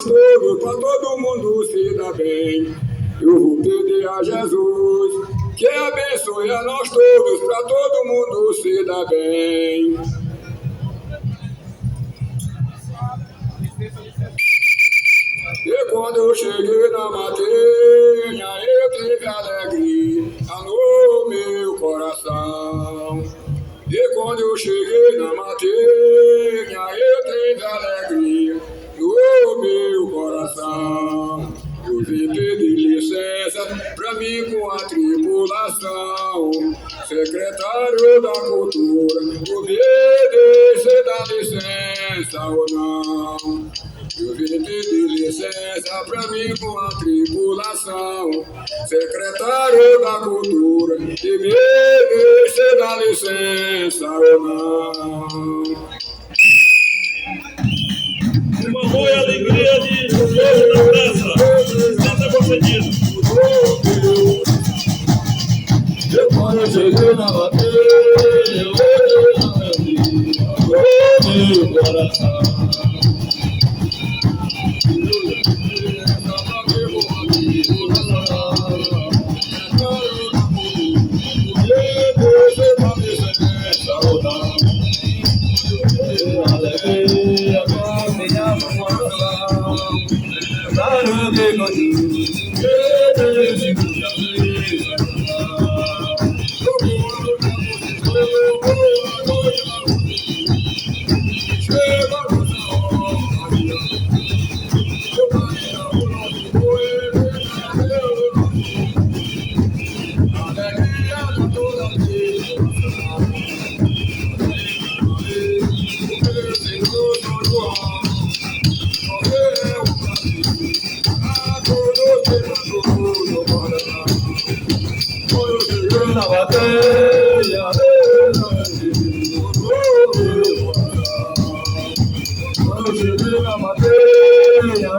Tudo para todo mundo se dar bem. Eu vou pedir a Jesus que abençoe a nós todos para todo mundo se dar bem. E quando eu cheguei na matinha, eu tive alegria no meu coração. E quando eu cheguei na matinha, eu tive alegria no meu coração. Eu vim pedir licença pra mim com a tribulação. Secretário da Cultura, o me deixe dar licença ou não. Eu vim pedir licença pra mim com a tribulação. Secretário da Cultura, e me deixe dar licença ou não. Uma boa alegria de hoje na praça. Seja concedido. Quando eu cheguei na bateria, eu meu coração. Quando cheguei na matéria,